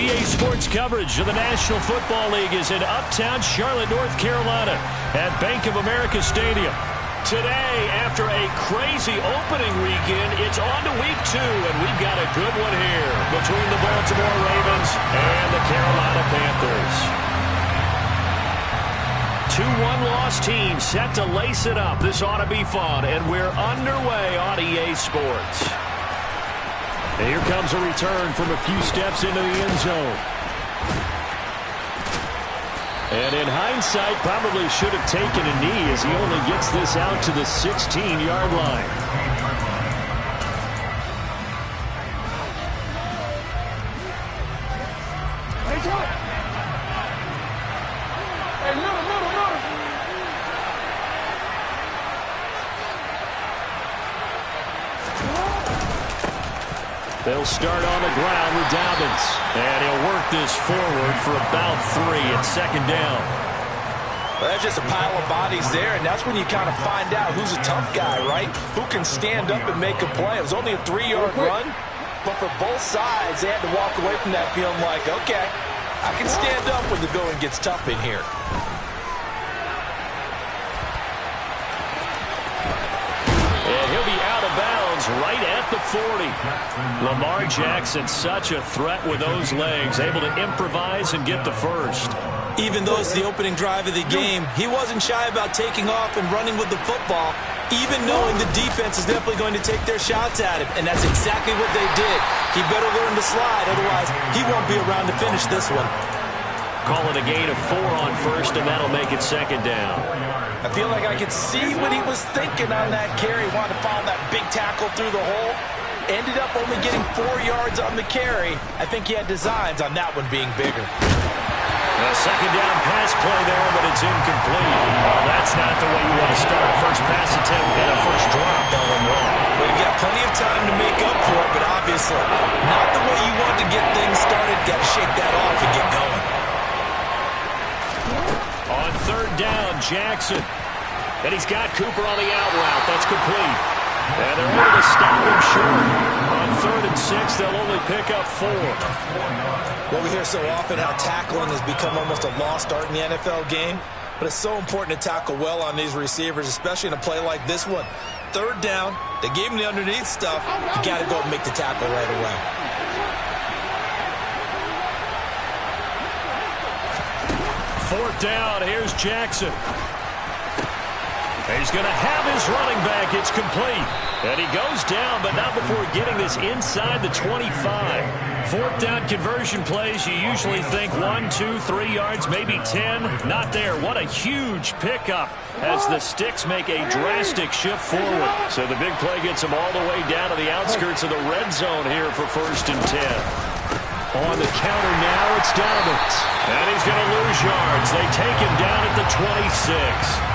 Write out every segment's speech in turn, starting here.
EA Sports coverage of the National Football League is in uptown Charlotte, North Carolina at Bank of America Stadium. Today, after a crazy opening weekend, it's on to week 2, and we've got a good one here between the Baltimore Ravens and the Carolina Panthers. 2-1 loss teams set to lace it up. This ought to be fun, and we're underway on EA Sports. And here comes a return from a few steps into the end zone. And in hindsight, probably should have taken a knee as he only gets this out to the 16-yard line. They'll start on the ground with Dobbins. And he'll work this forward for about 3 at second down. Well, that's just a pile of bodies there, and that's when you kind of find out who's a tough guy, right? Who can stand up and make a play. It was only a 3-yard run, but for both sides, they had to walk away from that feeling like, okay, I can stand up when the going gets tough in here. And he'll be out of bounds right at the 40. Lamar Jackson, such a threat with those legs, able to improvise and get the first. Even though it's the opening drive of the game, he wasn't shy about taking off and running with the football, even knowing the defense is definitely going to take their shots at him, and that's exactly what they did. He better learn to slide, otherwise he won't be around to finish this one. Call it a gain of 4 on first, and that'll make it second down. I feel like I could see what he was thinking on that carry. Wanted to follow that big tackle through the hole. Ended up only getting 4 yards on the carry. I think he had designs on that one being bigger. A second down pass play there, but it's incomplete. Well, that's not the way you want to start. First pass attempt and a first drop on the run. Well, you've got plenty of time to make up for it, but obviously not the way you want to get things started. Got to shake that off and get going. On third down, Jackson. And he's got Cooper on the out route. That's complete. And they're able to stop him short. On 3rd and 6, they'll only pick up 4. Well, we hear so often how tackling has become almost a lost art in the NFL game. But it's so important to tackle well on these receivers, especially in a play like this one. 3rd down, they gave him the underneath stuff. You got to go and make the tackle right away. Fourth down, here's Jackson. He's going to have his running back. It's complete. And he goes down, but not before getting this inside the 25. 4th down conversion plays, you usually think 1, 2, 3 yards, maybe 10. Not there. What a huge pickup as the Sticks make a drastic shift forward. So the big play gets him all the way down to the outskirts of the red zone here for 1st and 10. On the counter now, it's Dobbins. And he's going to lose yards. They take him down at the 26.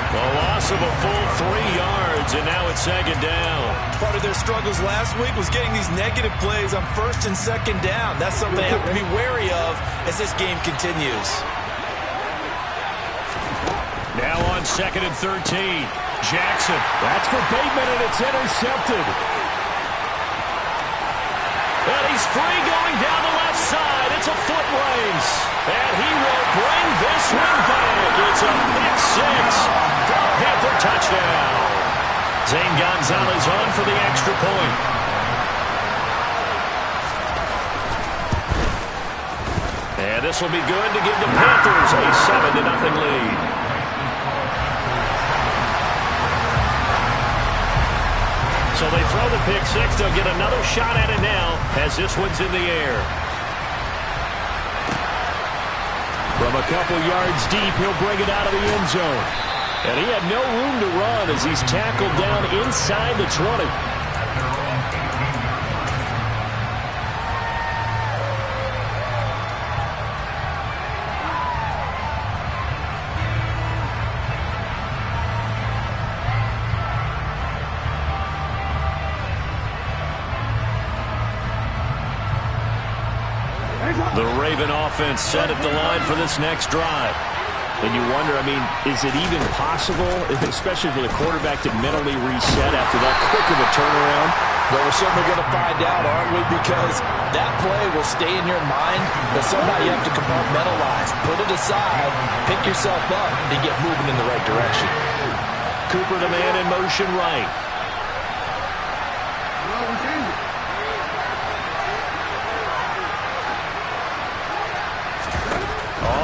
A loss of a full 3 yards, and now it's second down. Part of their struggles last week was getting these negative plays on 1st and 2nd down. That's something they have to be wary of as this game continues. Now on 2nd and 13. Jackson. That's for Bateman, and it's intercepted. And he's free going down the left side. It's a foot race. And he will bring this one back. It's a pick 6 for a Panther touchdown. Zane Gonzalez on for the extra point. And this will be good to give the Panthers a 7-0 lead. So they throw the pick 6. They'll get another shot at it now as this one's in the air. From a couple yards deep, he'll bring it out of the end zone. And he had no room to run as he's tackled down inside the 20. The Raven offense set at the line for this next drive. And you wonder, I mean, is it even possible, especially for the quarterback, to mentally reset after that quick of a turnaround? Well, we're certainly going to find out, aren't we? Because that play will stay in your mind, but somehow you have to compartmentalize. Put it aside, pick yourself up, and get moving in the right direction. Cooper to man in motion right.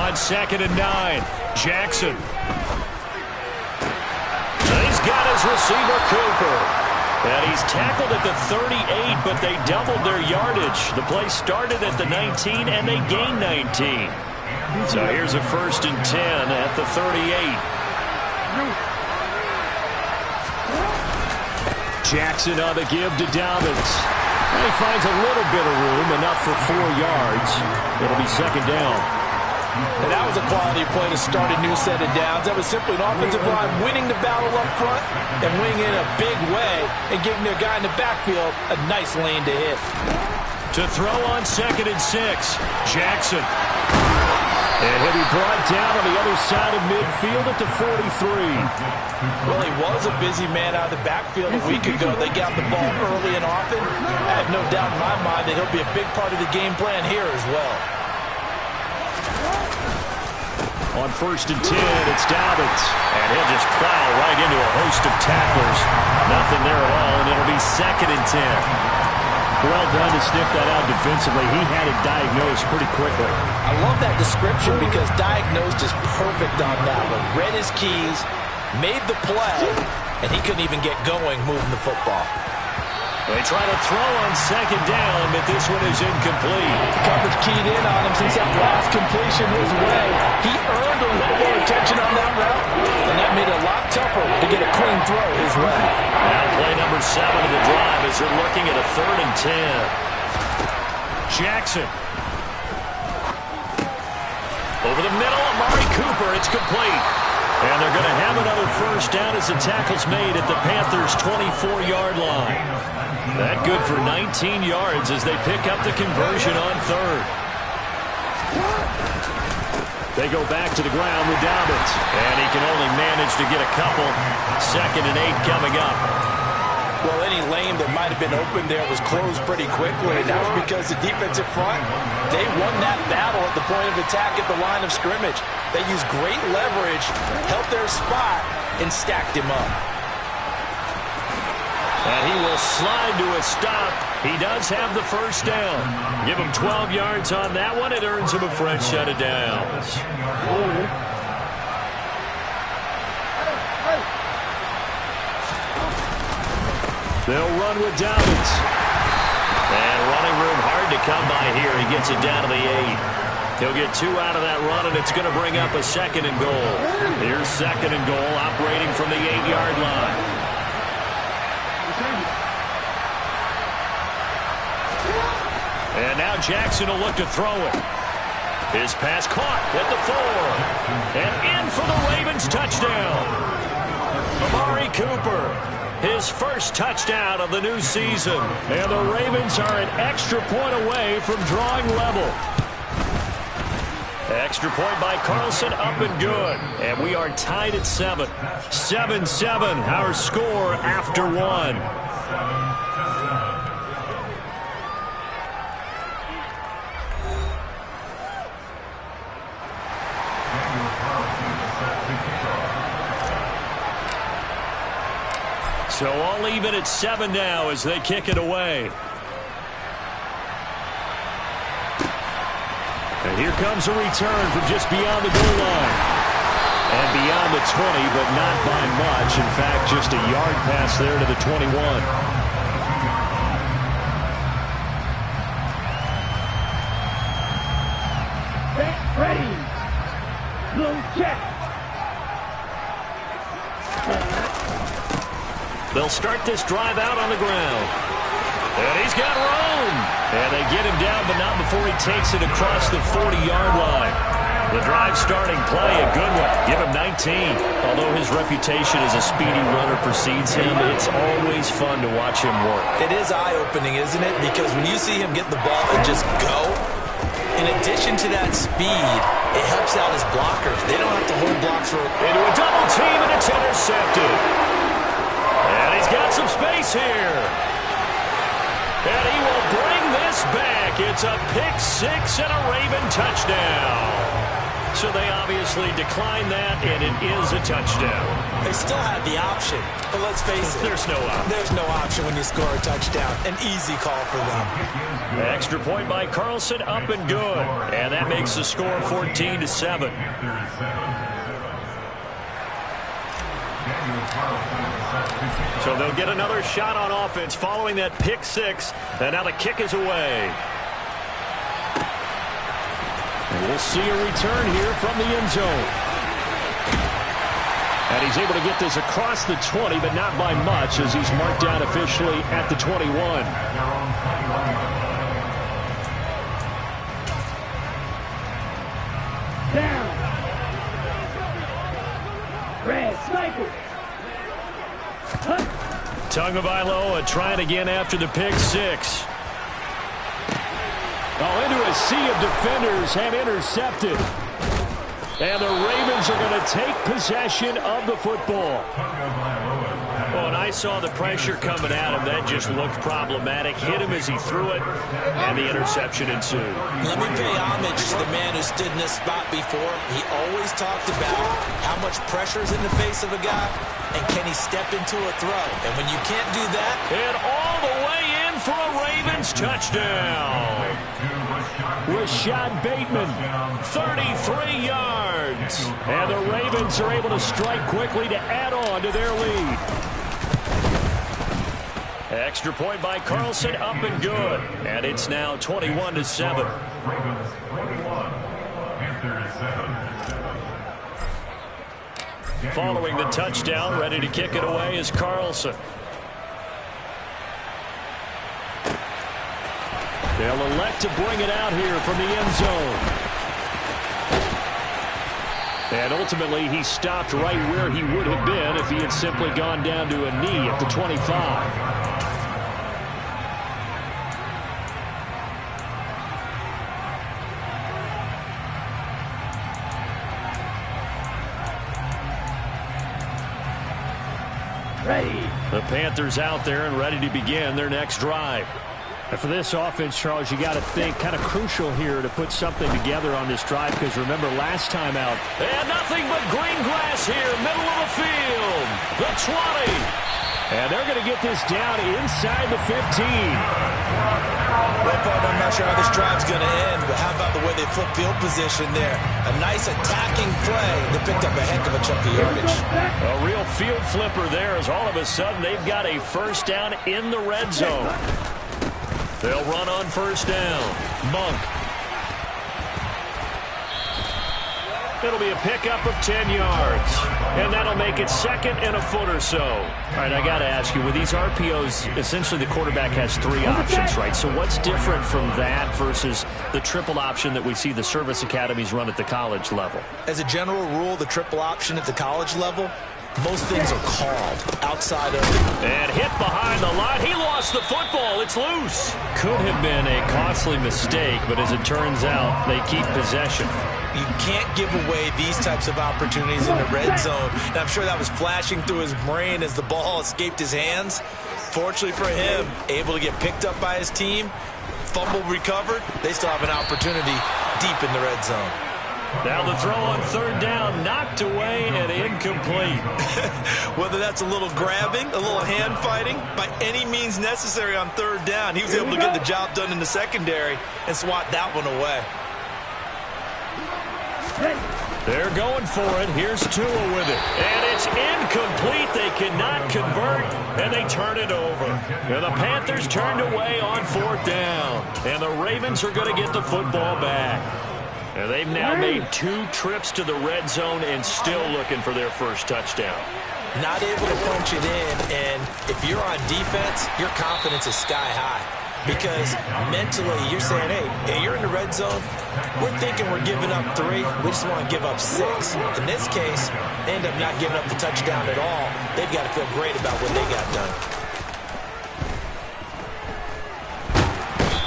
On 2nd and 9, Jackson. He's got his receiver, Cooper. And he's tackled at the 38, but they doubled their yardage. The play started at the 19, and they gained 19. So here's a 1st and 10 at the 38. Jackson on the give to Dobbins. And he finds a little bit of room, enough for 4 yards. It'll be 2nd down. And that was a quality play to start a new set of downs. That was simply an offensive line winning the battle up front and winning in a big way and giving their guy in the backfield a nice lane to hit. To throw on 2nd and 6, Jackson. And he'll be brought down on the other side of midfield at the 43. Well, he was a busy man out of the backfield a week ago. They got the ball early and often. I have no doubt in my mind that he'll be a big part of the game plan here as well. On 1st and 10, it's Dobbins. And he'll just plow right into a host of tacklers. Nothing there at all, and it'll be 2nd and 10. Well done to sniff that out defensively. He had it diagnosed pretty quickly. I love that description because diagnosed is perfect on that one. Read his keys, made the play, and he couldn't even get going moving the football. They try to throw on 2nd down, but this one is incomplete. Coverage keyed in on him since that last completion his way. He earned a little more attention on that route, and that made it a lot tougher to get a clean throw his way. Now play number 7 of the drive as they're looking at a 3rd and 10. Jackson. Over the middle, Amari Cooper. It's complete. And they're going to have another 1st down as the tackle's made at the Panthers' 24-yard line. That good for 19 yards as they pick up the conversion on 3rd. They go back to the ground with Dobbins. And he can only manage to get a couple. 2nd and 8 coming up. Well, any lane that might have been open there was closed pretty quickly. And that was because the defensive front, they won that battle at the point of attack at the line of scrimmage. They used great leverage, held their spot, and stacked him up. And he will slide to a stop. He does have the 1st down. Give him 12 yards on that one. It earns him a fresh set of downs. They'll run with Dobbins. And running room hard to come by here. He gets it down to the 8. He'll get 2 out of that run, and it's going to bring up a 2nd and goal. Here's 2nd and goal, operating from the 8-yard line. And now Jackson will look to throw it. His pass caught at the 4. And in for the Ravens touchdown. Amari Cooper, his 1st touchdown of the new season. And the Ravens are an extra point away from drawing level. Extra point by Carlson, up and good. And we are tied at 7. 7-7, our score after 1. So all even at 7 now as they kick it away. And here comes a return from just beyond the goal line. And beyond the 20, but not by much. In fact, just a yard pass there to the 21. Ready. Blue check. They'll start this drive out on the ground. And he's got room. And they get him down, but not before he takes it across the 40-yard line. The drive starting play, a good one. Give him 19. Although his reputation as a speedy runner precedes him, it's always fun to watch him work. It is eye-opening, isn't it? Because when you see him get the ball and just go, in addition to that speed, it helps out his blockers. They don't have to hold blocks for... Into a double team, and it's intercepted. And he's got some space here. And he will bring this back. It's a pick six and a Raven touchdown. So they obviously declined that, and it is a touchdown. They still have the option, but let's face it. There's no option. There's no option when you score a touchdown. An easy call for them. Extra point by Carlson, up and good. And that makes the score 14-7. So they'll get another shot on offense following that pick six. And now the kick is away. And we'll see a return here from the end zone. And he's able to get this across the 20, but not by much, as he's marked down officially at the 21. Down. Red sniper. Tagovailoa trying again after the pick six. Oh, into a sea of defenders and intercepted. And the Ravens are going to take possession of the football. Oh, and I saw the pressure coming at him. That just looked problematic. Hit him as he threw it, and the interception ensued. Let me pay homage to the man who stood in this spot before. He always talked about how much pressure is in the face of a guy, and can he step into a throw. And when you can't do that... And all the way in for a Ravens touchdown. Rashad Bateman, 33 yards. And the Ravens are able to strike quickly to add on to their lead. Extra point by Carlson, up and good. And it's now 21-7. Following the touchdown, ready to kick it away is Carlson. They'll elect to bring it out here from the end zone. And ultimately, he stopped right where he would have been if he had simply gone down to a knee at the 25. Ready. The Panthers out there and ready to begin their next drive. And for this offense, Charles, you got to think kind of crucial here to put something together on this drive, because remember last time out. And nothing but green grass here, middle of the field. The 20. And they're going to get this down inside the 15. Well, Bud, I'm not sure how this drive's going to end, but how about the way they flip field position there? A nice attacking play. They picked up a heck of a chunk of yardage. A real field flipper there, as all of a sudden they've got a first down in the red zone. They'll run on first down. Monk. It'll be a pickup of 10 yards. And that'll make it second and a foot or so. All right, I got to ask you, with these RPOs, essentially the quarterback has three options, right? So what's different from that versus the triple option that we see the service academies run at the college level? As a general rule, the triple option at the college level, most things are called outside of... And hit behind the line. He lost the football. It's loose. Could have been a costly mistake, but as it turns out, they keep possession. You can't give away these types of opportunities in the red zone. And I'm sure that was flashing through his brain as the ball escaped his hands. Fortunately for him, able to get picked up by his team, fumble recovered. They still have an opportunity deep in the red zone. Now the throw on third down, knocked away and incomplete. Whether that's a little grabbing, a little hand fighting, by any means necessary on third down, he was able to get the job done in the secondary and swat that one away. They're going for it. Here's Tua with it. And it's incomplete. They cannot convert, and they turn it over. And the Panthers turned away on fourth down. And the Ravens are going to get the football back. And they've now made 2 trips to the red zone and still looking for their first touchdown. Not able to punch it in, and if you're on defense, your confidence is sky high. Because mentally, you're saying, hey, you're in the red zone. We're thinking we're giving up 3. We just want to give up 6. In this case, they end up not giving up the touchdown at all. They've got to feel great about what they got done.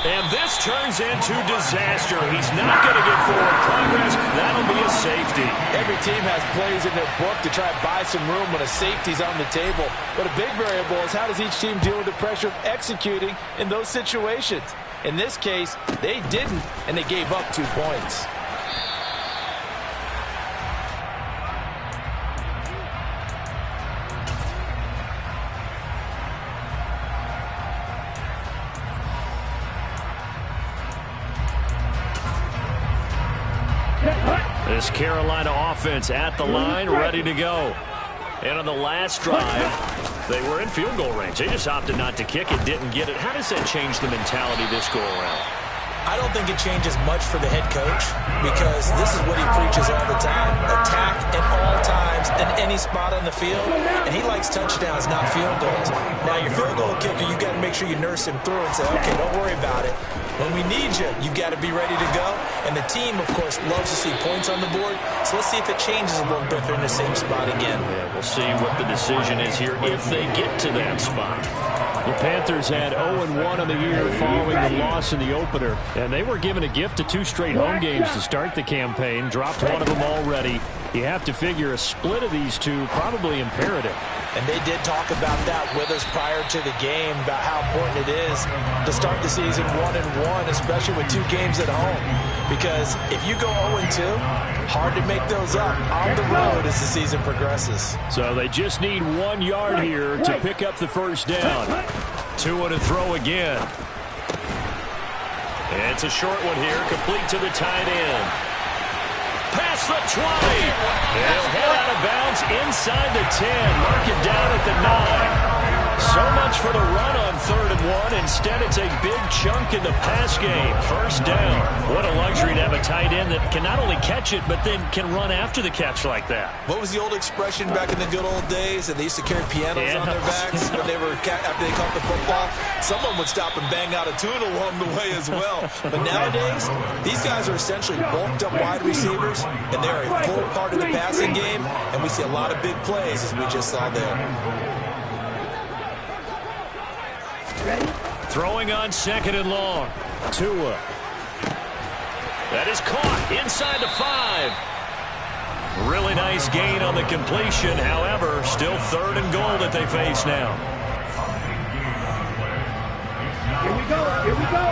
And this turns into disaster. He's not going to get forward progress. That'll be a safety. Every team has plays in their book to try and buy some room when a safety's on the table. But a big variable is how does each team deal with the pressure of executing in those situations. In this case, they didn't, and they gave up 2 points. This Carolina offense at the line, ready to go. And on the last drive, they were in field goal range. They just opted not to kick it, didn't get it. How does that change the mentality this go-around? I don't think it changes much for the head coach because this is what he preaches all the time. Attack at all times in any spot on the field, and he likes touchdowns, not field goals. Now, your field goal kicker, you got to make sure you nurse him through and say, okay, don't worry about it. When we need you, you got to be ready to go. And the team, of course, loves to see points on the board. So let's see if it changes a little bit if they're in the same spot again. Yeah, we'll see what the decision is here if they get to that spot. The Panthers had 0-1 on the year following the loss in the opener. And they were given a gift of 2 straight home games to start the campaign. Dropped one of them already. You have to figure a split of these two probably imperative. And they did talk about that with us prior to the game, about how important it is to start the season 1-1, especially with 2 games at home. Because if you go 0-2, hard to make those up on the road as the season progresses. So they just need 1 yard here to pick up the first down. 2 to throw again. And it's a short one here, complete to the tight end. Past the 20. He'll head out of bounds inside the 10. Mark it down at the 9. So much for the run on 3rd and 1. Instead, it's a big chunk in the pass game. First down. What a luxury to have a tight end that can not only catch it, but then can run after the catch like that. What was the old expression back in the good old days? That they used to carry pianos on their backs when they were after they caught the football. Someone would stop and bang out a tune along the way as well. But nowadays, these guys are essentially bulked up wide receivers, and they're a full part of the passing game, and we see a lot of big plays as we just saw there. Throwing on 2nd and long. Tua. That is caught inside the 5. Really nice gain on the completion. However, still 3rd and goal that they face now. Here we go. Here we go.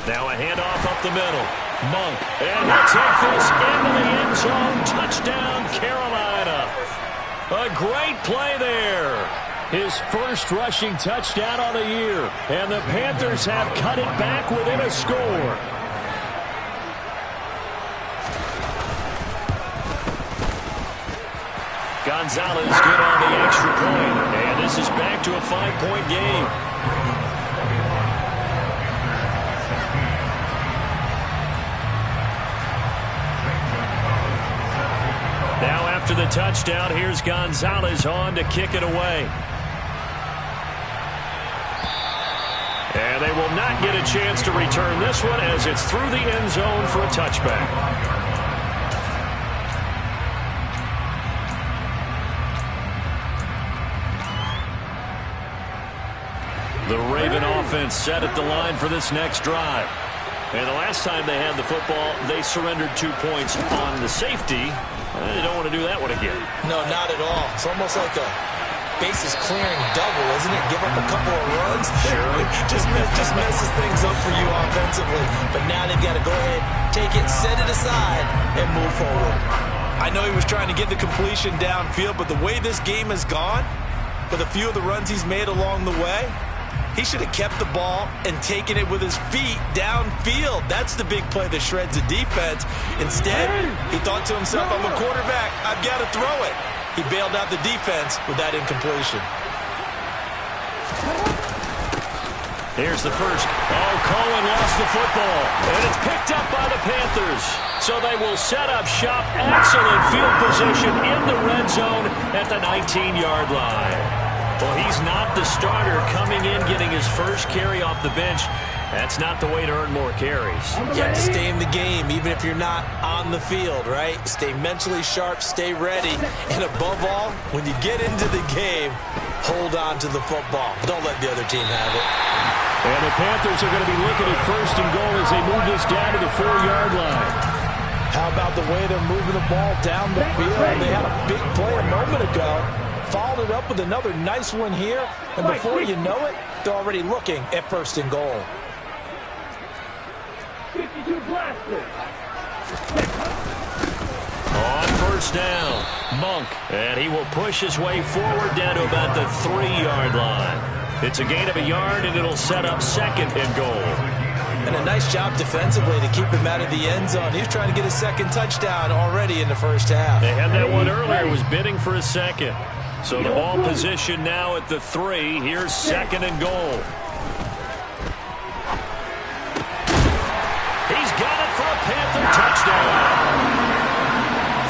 Now a handoff up the middle. Monk. And he'll take this into the end zone. Touchdown, Carolina. A great play there. His first rushing touchdown on the year. And the Panthers have cut it back within a score. Gonzalez good on the extra point. And this is back to a 5-point game. Now after the touchdown, here's Gonzalez on to kick it away. And they will not get a chance to return this one as it's through the end zone for a touchback. The Raven offense set at the line for this next drive. And the last time they had the football, they surrendered 2 points on the safety. They don't want to do that one again. No, not at all. It's almost like a bases clearing double, isn't it? Give up a couple of runs. Sure. just messes things up for you offensively. But now they've got to go ahead, take it, set it aside, and move forward. I know he was trying to get the completion downfield, but the way this game has gone, with a few of the runs he's made along the way, he should have kept the ball and taken it with his feet downfield. That's the big play that shreds the defense. Instead, he thought to himself, I'm a quarterback. I've got to throw it. He bailed out the defense with that incompletion. Here's the first. Oh, Cohen lost the football. And it's picked up by the Panthers. So they will set up shop. Excellent field position in the red zone at the 19-yard line. Well, he's not the starter coming in, getting his first carry off the bench. That's not the way to earn more carries. You have to stay in the game, even if you're not on the field, right? Stay mentally sharp, stay ready, and above all, when you get into the game, hold on to the football. Don't let the other team have it. And the Panthers are going to be looking at first and goal as they move this down to the 4-yard line. How about the way they're moving the ball down the field? They had a big play a moment ago. Followed it up with another nice one here. And before you know it, they're already looking at first and goal. 52 blasters. On first down, Monk. And he will push his way forward down to about the 3-yard line. It's a gain of a yard, and it'll set up second and goal. And a nice job defensively to keep him out of the end zone. He's trying to get his second touchdown already in the first half. They had that one earlier. Was bidding for a second. So the ball position now at the 3. Here's second and goal. He's got it for a Panther touchdown.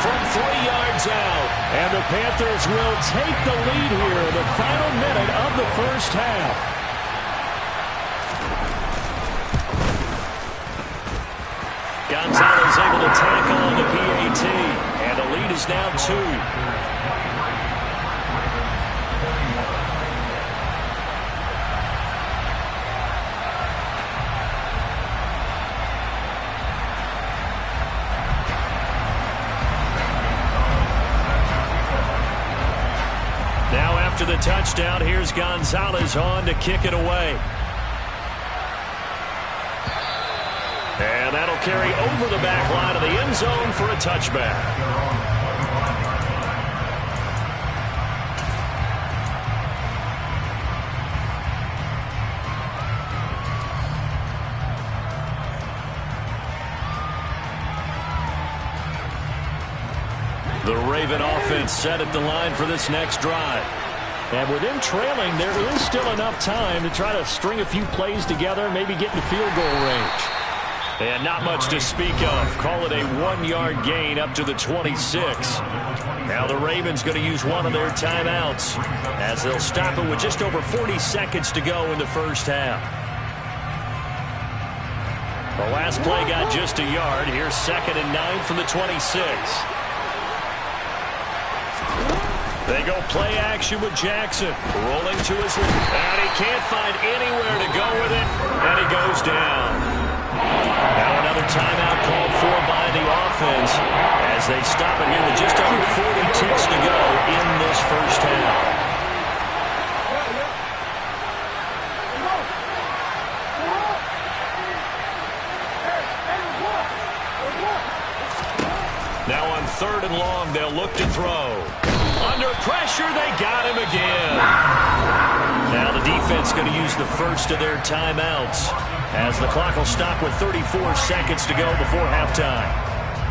From 3 yards out. And the Panthers will take the lead here in the final minute of the first half. Gonzalez able to tackle on the PAT. And the lead is now 2. Now after the touchdown, here's Gonzalez on to kick it away. And that'll carry over the back line of the end zone for a touchback. The Raven offense set at the line for this next drive. And with them trailing, there is still enough time to try to string a few plays together, maybe get in the field goal range. And not much to speak of. Call it a 1-yard gain up to the 26. Now the Ravens going to use one of their timeouts as they'll stop it with just over 40 seconds to go in the first half. The last play got just a yard. Here's second and 9 from the 26. They go play action with Jackson. Rolling to his left. And he can't find anywhere to go with it. And he goes down. Now another timeout called for by the offense as they stop it here with just under 40 ticks to go in this first half. Now on third and long, they'll look to throw. Under pressure, they got him again. Now the defense going to use the first of their timeouts as the clock will stop with 34 seconds to go before halftime.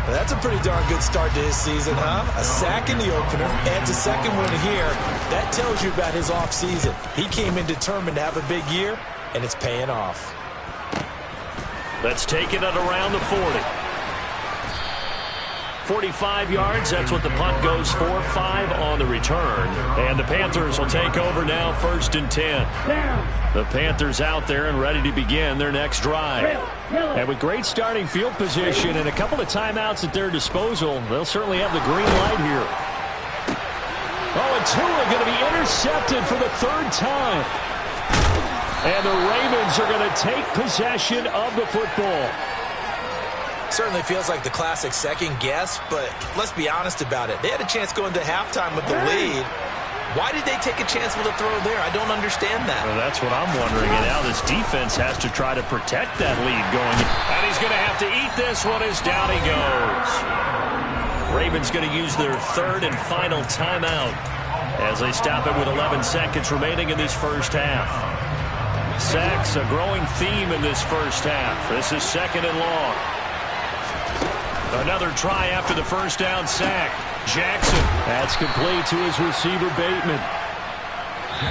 Well, that's a pretty darn good start to his season, huh? A sack in the opener, adds a second one here. That tells you about his offseason. He came in determined to have a big year, and it's paying off. Let's take it at around the 40. 45 yards, that's what the punt goes for. 5 on the return. And the Panthers will take over now, first and 10. The Panthers out there and ready to begin their next drive. And with great starting field position and a couple of timeouts at their disposal, they'll certainly have the green light here. Oh, and Tua going to be intercepted for the 3rd time. And the Ravens are going to take possession of the football. Certainly feels like the classic second guess, but let's be honest about it. They had a chance going to halftime with the lead. Why did they take a chance with a throw there? I don't understand that. Well, that's what I'm wondering. And now this defense has to try to protect that lead going. And he's going to have to eat this one as down he goes. Ravens going to use their 3rd and final timeout as they stop it with 11 seconds remaining in this first half. Sacks, a growing theme in this first half. This is second and long. Another try after the first down sack. Jackson. That's complete to his receiver, Bateman.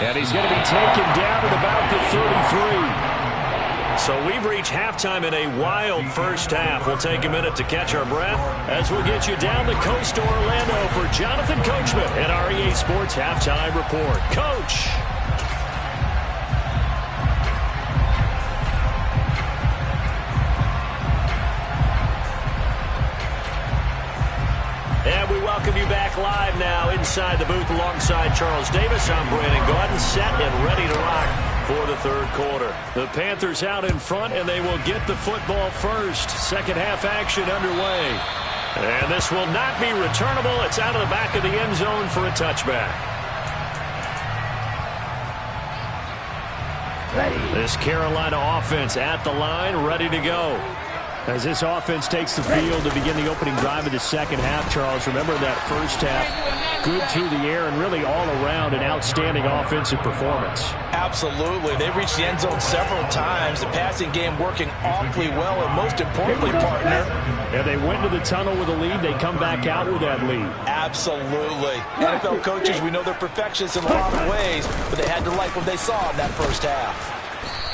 And he's going to be taken down at about the 33. So we've reached halftime in a wild first half. We'll take a minute to catch our breath as we'll get you down the coast to Orlando for Jonathan Coachman and our EA Sports Halftime Report. Coach. back live now inside the booth alongside Charles Davis. I'm Brandon Gordon, set and ready to rock for the third quarter. The Panthers out in front, and they will get the football first. Second half action underway. And this will not be returnable. It's out of the back of the end zone for a touchback. This Carolina offense at the line, ready to go. As this offense takes the field to begin the opening drive of the second half, Charles, remember that first half, good through the air and really all around an outstanding offensive performance. Absolutely. They reached the end zone several times. The passing game working awfully well, and most importantly, partner. Yeah, they went to the tunnel with a lead. They come back out with that lead. Absolutely. NFL coaches, we know they're perfectionists in a lot of ways, but they had to like what they saw in that first half.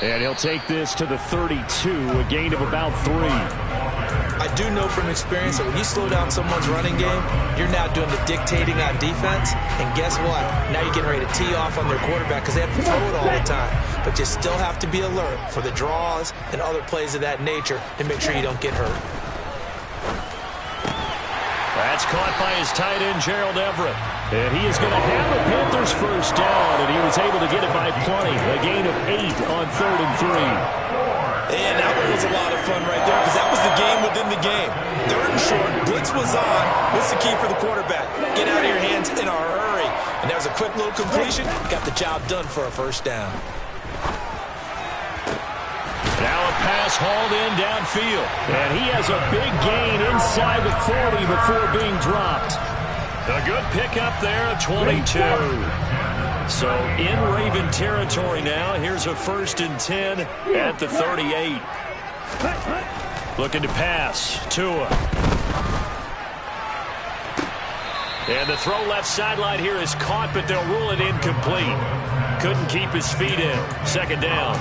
And he'll take this to the 32, a gain of about 3. I do know from experience that when you slow down someone's running game, you're now doing the dictating on defense. And guess what? Now you're getting ready to tee off on their quarterback because they have to throw it all the time. But you still have to be alert for the draws and other plays of that nature to make sure you don't get hurt. That's caught by his tight end, Gerald Everett. And he is going to have the Panthers first down, and he was able to get it by plenty. A gain of 8 on 3rd and 3. And that one was a lot of fun right there because that was the game within the game. 3rd and short, blitz was on. What's the key for the quarterback? Get out of your hands in a hurry. And that was a quick little completion. Got the job done for a first down. Now a pass hauled in downfield. And he has a big gain inside the 40 before being dropped. A good pickup there of 22. So in Raven territory now. Here's a 1st and 10 at the 38. Looking to pass. Tua. And the throw left sideline here is caught, but they'll rule it incomplete. Couldn't keep his feet in. 2nd down.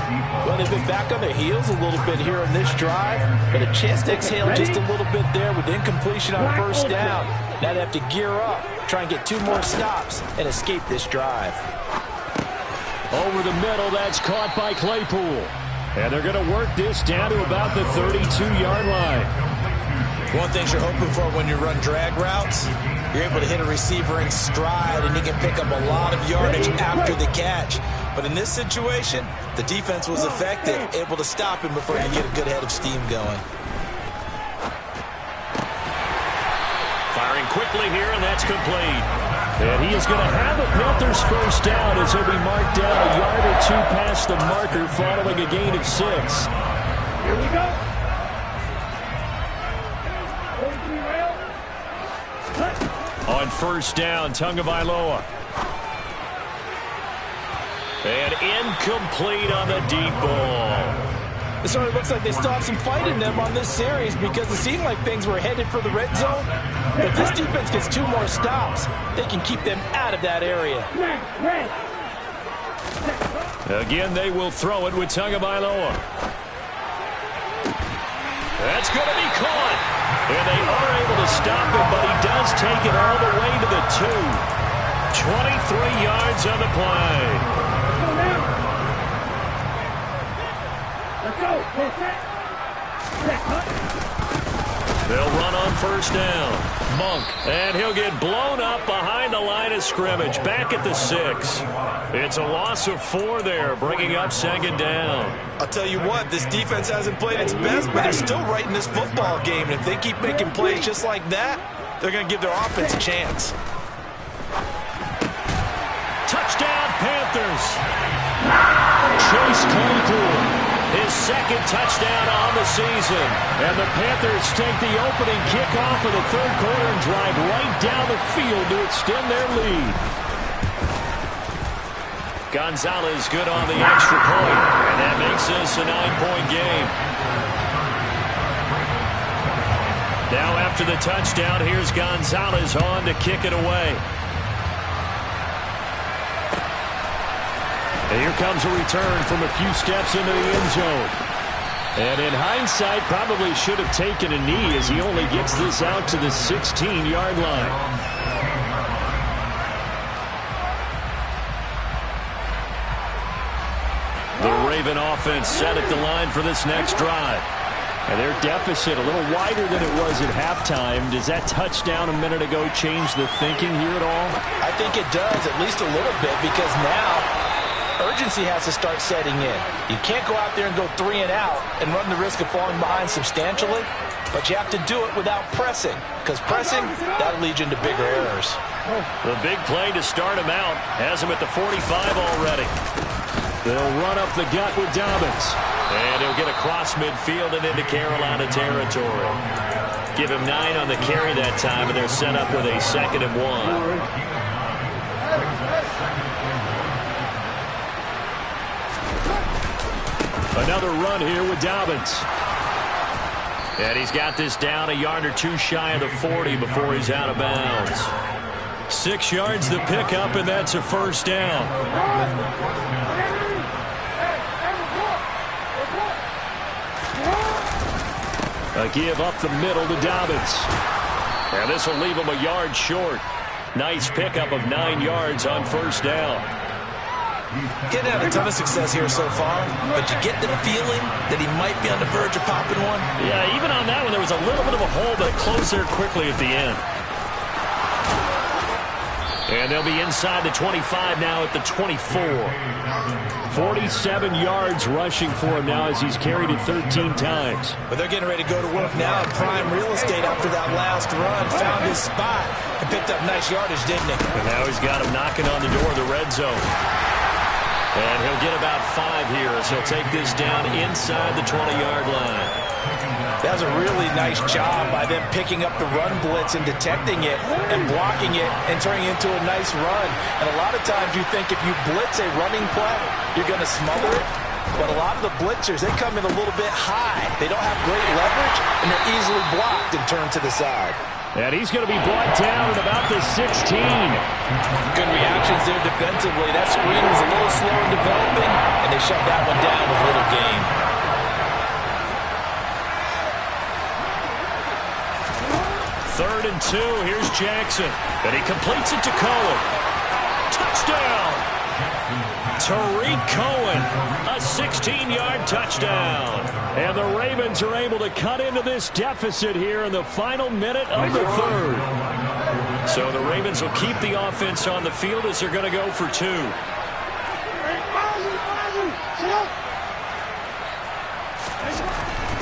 Well, they've been back on their heels a little bit here in this drive, but a chance to exhale just a little bit there with incompletion on 1st down. Now they have to gear up, try and get 2 more stops, and escape this drive. Over the middle, that's caught by Claypool. And they're going to work this down to about the 32-yard line. One thing you're hoping for when you run drag routes, you're able to hit a receiver in stride, and he can pick up a lot of yardage after the catch. But in this situation, the defense was effective, able to stop him before he could get a good head of steam going. Firing quickly here, and that's complete. And he is going to have the Panthers first down as he'll be marked down a yard or 2 past the marker following a gain of 6. Here we go. On 1st down, Tagovailoa. And incomplete on the deep ball. It sort of looks like they still have some fight in them on this series because it seemed like things were headed for the red zone. But if this defense gets 2 more stops, they can keep them out of that area. Again, they will throw it with Tagovailoa. That's going to be caught. And they are able to stop him, but he does take it all the way to the 2. 23 yards on the play. They'll run on 1st down. Monk, and he'll get blown up behind the line of scrimmage. Back at the 6. It's a loss of 4 there, bringing up 2nd down. I'll tell you what, this defense hasn't played its best, but they're still right in this football game. And if they keep making plays just like that, they're going to give their offense a chance. Touchdown, Panthers. Chase Claypool. His 2nd touchdown on the season. And the Panthers take the opening kickoff of the 3rd quarter and drive right down the field to extend their lead. Gonzalez good on the extra point. And that makes this a 9-point game. Now after the touchdown, here's Gonzalez on to kick it away. And here comes a return from a few steps into the end zone. And in hindsight, probably should have taken a knee as he only gets this out to the 16-yard line. The Raven offense set at the line for this next drive. And their deficit a little wider than it was at halftime. Does that touchdown a minute ago change the thinking here at all? I think it does, at least a little bit, because now urgency has to start setting in. You can't go out there and go 3 and out and run the risk of falling behind substantially, but you have to do it without pressing, because pressing, that'll lead you into bigger errors. The big play to start him out has him at the 45 already. They'll run up the gut with Dobbins. And he'll get across midfield and into Carolina territory. Give him 9 on the carry that time, and they're set up with a 2nd and 1. Another run here with Dobbins. And he's got this down a yard or 2 shy of the 40 before he's out of bounds. 6 yards to pick up, and that's a 1st down. A give up the middle to Dobbins. And this will leave him a yard short. Nice pickup of 9 yards on 1st down. Getting had a ton of success here so far, but you get the feeling that he might be on the verge of popping one. Yeah, even on that one, there was a little bit of a hole, but it closed there quickly at the end. And they'll be inside the 25 now at the 24. 47 yards rushing for him now as he's carried it 13 times. But they're getting ready to go to work now in prime real estate after that last run. Found his spot and picked up nice yardage, didn't he? And now he's got him knocking on the door of the red zone. And he'll get about 5 here as he'll take this down inside the 20-yard line. That was a really nice job by them picking up the run blitz and detecting it and blocking it and turning it into a nice run. And a lot of times you think if you blitz a running play, you're going to smother it. But a lot of the blitzers, they come in a little bit high. They don't have great leverage, and they're easily blocked and turned to the side. And he's going to be brought down at about the 16. Good reactions there defensively. That screen was a little slow in developing, and they shut that one down with little gain. Third and 2. Here's Jackson. And he completes it to Cohen. Touchdown! Tariq Cohen, a 16-yard touchdown. And the Ravens are able to cut into this deficit here in the final minute of the 3rd. So the Ravens will keep the offense on the field as they're going to go for 2.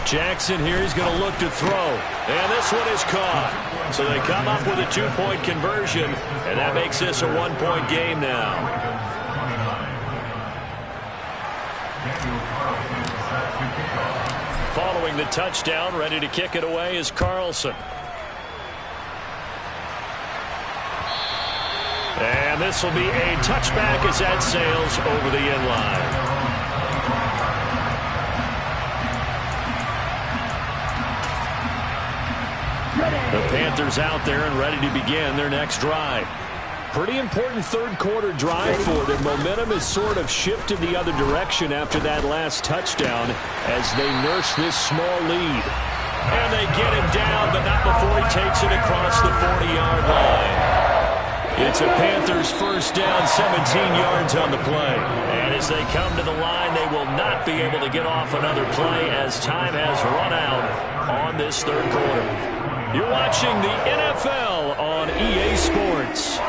Jackson here, he's going to look to throw. And this one is caught. So they come up with a 2-point conversion, and that makes this a 1-point game now. Following the touchdown, ready to kick it away is Carlson. And this will be a touchback as that sails over the end line. The Panthers out there and ready to begin their next drive. Pretty important 3rd quarter drive for them. Momentum has sort of shifted the other direction after that last touchdown as they nurse this small lead. And they get him down, but not before he takes it across the 40-yard line. It's a Panthers 1st down, 17 yards on the play. And as they come to the line, they will not be able to get off another play as time has run out on this 3rd quarter. You're watching the NFL on EA Sports.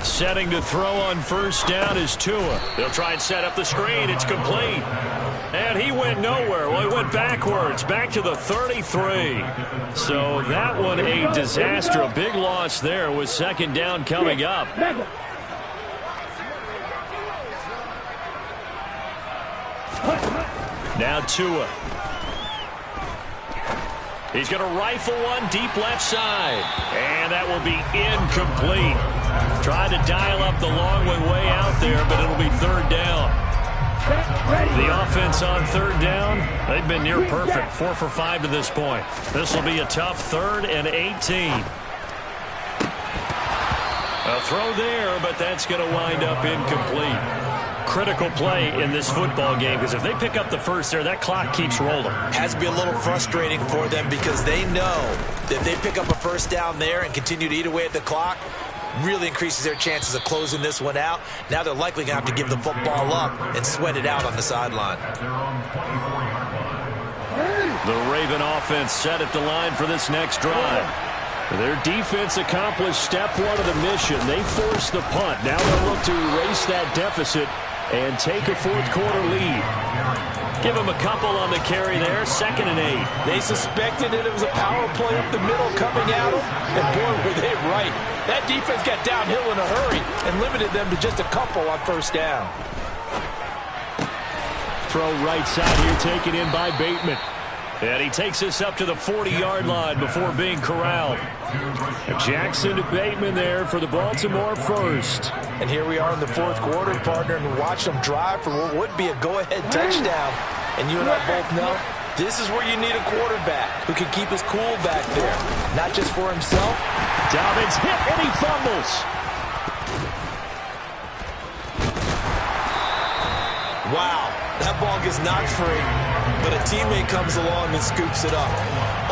Setting to throw on 1st down is Tua. They'll try and set up the screen. It's complete. And he went nowhere. Well, he went backwards, back to the 33. So that one a disaster. A big loss there with 2nd down coming up. Now Tua. He's going to rifle one deep left side. And that will be incomplete. Tried to dial up the long way out there, but it'll be 3rd down. The offense on 3rd down, they've been near perfect. 4 for 5 to this point. This will be a tough 3rd and 18. A throw there, but that's going to wind up incomplete. Critical play in this football game because if they pick up the 1st there, that clock keeps rolling. Has to be a little frustrating for them because they know that if they pick up a 1st down there and continue to eat away at the clock, really increases their chances of closing this one out. Now they're likely going to have to give the football up and sweat it out on the sideline. The Raven offense set at the line for this next drive. Their defense accomplished step one of the mission. They forced the punt. Now they'll look to erase that deficit and take a fourth-quarter lead. Give him a couple on the carry there, 2nd and 8. They suspected it was a power play up the middle coming at them, and boy, were they right. That defense got downhill in a hurry and limited them to just a couple on first down. Throw right side here, taken in by Bateman. And he takes us up to the 40-yard line before being corralled. Jackson to Bateman there for the Baltimore first. And here we are in the fourth quarter, partner, and watch them drive for what would be a go-ahead touchdown. And you and I both know this is where you need a quarterback who can keep his cool back there, not just for himself. Dobbins hit and he fumbles. Wow, that ball gets knocked free, but a teammate comes along and scoops it up.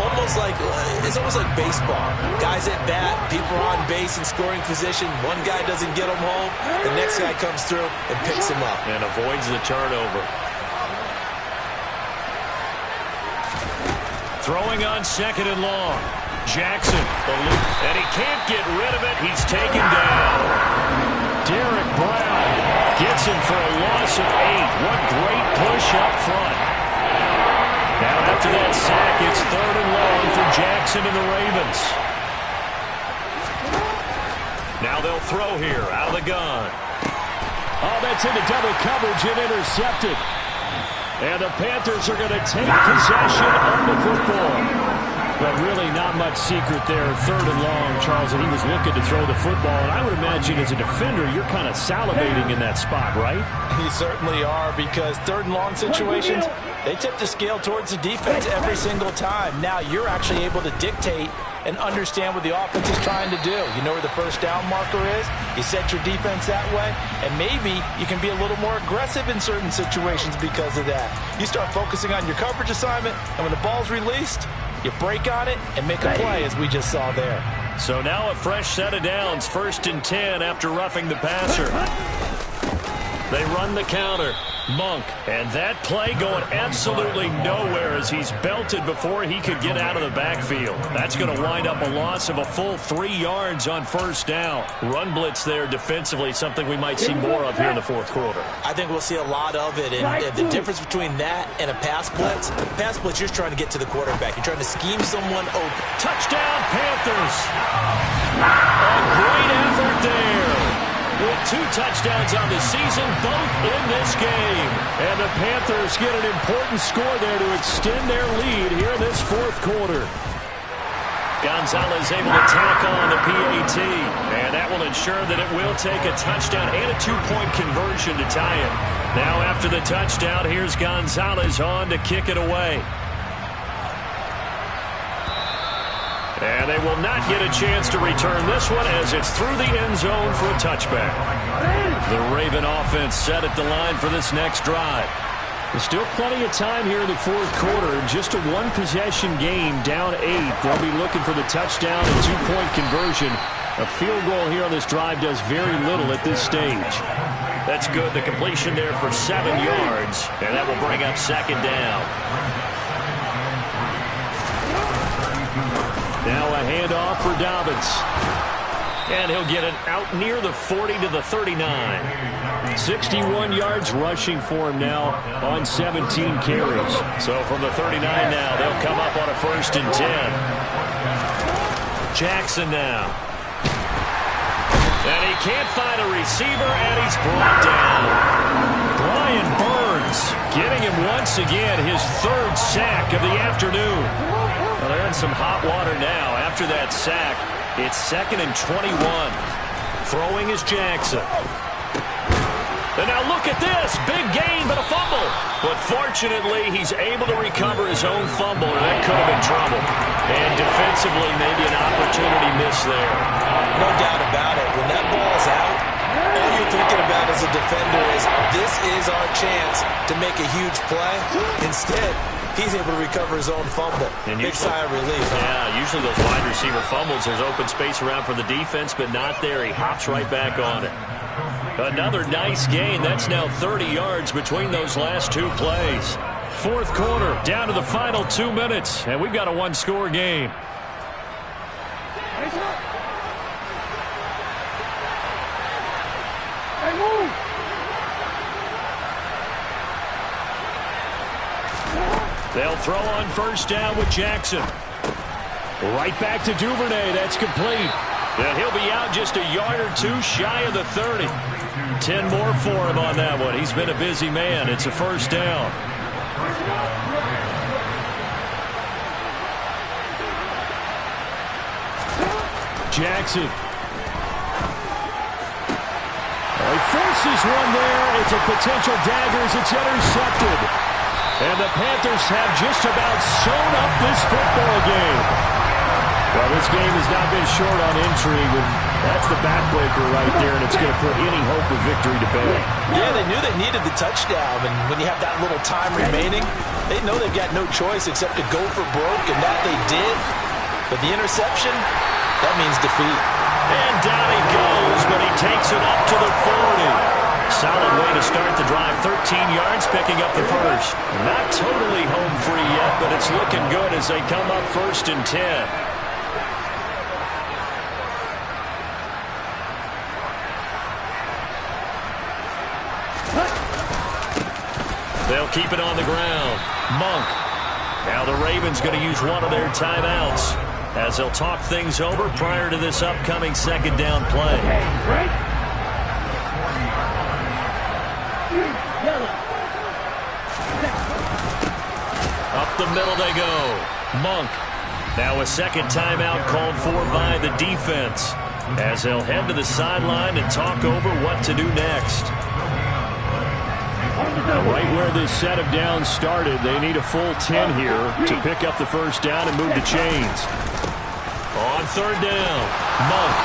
It's almost like baseball. Guys at bat, people are on base in scoring position. One guy doesn't get him home, the next guy comes through and picks him up. And avoids the turnover. Throwing on 2nd and long. Jackson, and he can't get rid of it. He's taken down. Derek Brown gets him for a loss of 8. What great push up front. Now after that sack, it's 3rd and long for Jackson and the Ravens. Now they'll throw here out of the gun. Oh, that's into double coverage and intercepted. And the Panthers are going to take possession of the football. But really not much secret there. 3rd and long, Charles, and he was looking to throw the football. And I would imagine as a defender, you're kind of salivating in that spot, right? You certainly are, because 3rd and long situations, they tip the scale towards the defense every single time. Now you're actually able to dictate and understand what the offense is trying to do. You know where the first down marker is. You set your defense that way, and maybe you can be a little more aggressive in certain situations because of that. You start focusing on your coverage assignment, and when the ball's released, you break on it and make a play, as we just saw there. So now a fresh set of downs, 1st and 10 after roughing the passer. They run the counter. Monk, and that play going absolutely nowhere as he's belted before he could get out of the backfield. That's going to wind up a loss of a full 3 yards on first down. Run blitz there defensively, something we might see more of here in the fourth quarter. I think we'll see a lot of it, and the difference between that and a pass blitz, you're just trying to get to the quarterback. You're trying to scheme someone open. Touchdown, Panthers! A great effort there. With 2 touchdowns on the season, both in this game. And the Panthers get an important score there to extend their lead here in this fourth quarter. Gonzalez able to tack on the PAT. And that will ensure that it will take a touchdown and a 2-point conversion to tie it. Now after the touchdown, here's Gonzalez on to kick it away. And they will not get a chance to return this one as it's through the end zone for a touchback. The Raven offense set at the line for this next drive. There's still plenty of time here in the fourth quarter. Just a 1-possession game, down 8. They'll be looking for the touchdown and 2-point conversion. A field goal here on this drive does very little at this stage. That's good. The completion there for 7 yards, and that will bring up 2nd down. Now a handoff for Dobbins. And he'll get it out near the 40 to the 39. 61 yards rushing for him now on 17 carries. So from the 39 now, they'll come up on a 1st and 10. Jackson now. And he can't find a receiver, and he's brought down. Brian Burns getting him once again, his 3rd sack of the afternoon. Well, they're in some hot water now. After that sack, it's 2nd and 21. Throwing is Jackson. And now look at this. Big gain, but a fumble. But fortunately, he's able to recover his own fumble, or that could have been trouble. And defensively, maybe an opportunity miss there. No doubt about it. When that ball's out, all you're thinking about as a defender is, this is our chance to make a huge play. Instead, he's able to recover his own fumble. And big sigh of relief. Yeah, usually those wide receiver fumbles, there's open space around for the defense, but not there. He hops right back on it. Another nice gain. That's now 30 yards between those last two plays. Fourth quarter, down to the final 2 minutes, and we've got a one-score game. They'll throw on first down with Jackson. Right back to Duvernay. That's complete. And he'll be out just a yard or two shy of the 30. 10 more for him on that one. He's been a busy man. It's a first down. Jackson. He forces one there. It's a potential dagger as it's intercepted. And the Panthers have just about sewn up this football game. Well, this game has not been short on intrigue, and that's the backbreaker right there, and it's going to put any hope of victory to bed. Yeah, they knew they needed the touchdown, and when you have that little time remaining, they know they've got no choice except to go for broke, and that they did. But the interception, that means defeat. And down he goes, but he takes it up to the 40. Solid way to start the drive. 13 yards, picking up the first. Not totally home free yet, but it's looking good as they come up 1st and 10. They'll keep it on the ground. Monk. Now the Ravens going to use one of their timeouts as they'll talk things over prior to this upcoming second down play. Up the middle they go. Monk. Now a second timeout called for by the defense as they'll head to the sideline and talk over what to do next. Right where this set of downs started, they need a full 10 here to pick up the first down and move the chains. On third down, Monk.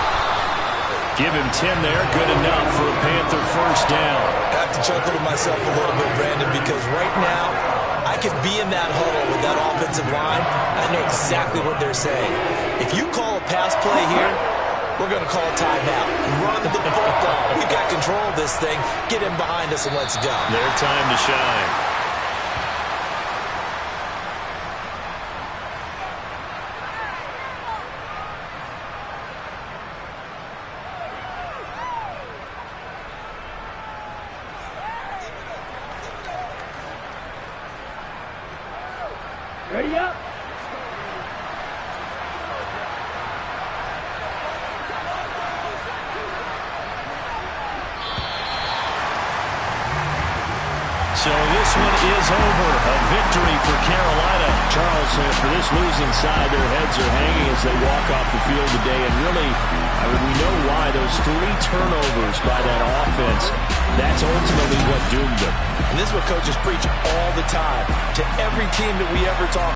Give him 10 there. Good enough for a Panther first down. I have to chuckle to myself a little bit, Brandon, because right now I could be in that huddle with that offensive line. I know exactly what they're saying. If you call a pass play here, we're going to call a timeout. Run the football. We've got control of this thing. Get him behind us and let's go. Their time to shine. Ready up. So this one is over. A victory for Carolina. Charles, for this losing side, their heads are hanging as they walk off the field today. And really, we know why. Those 3 turnovers by that offense, that's ultimately what doomed them. And this is what coaches preach all the time to every team that we ever talk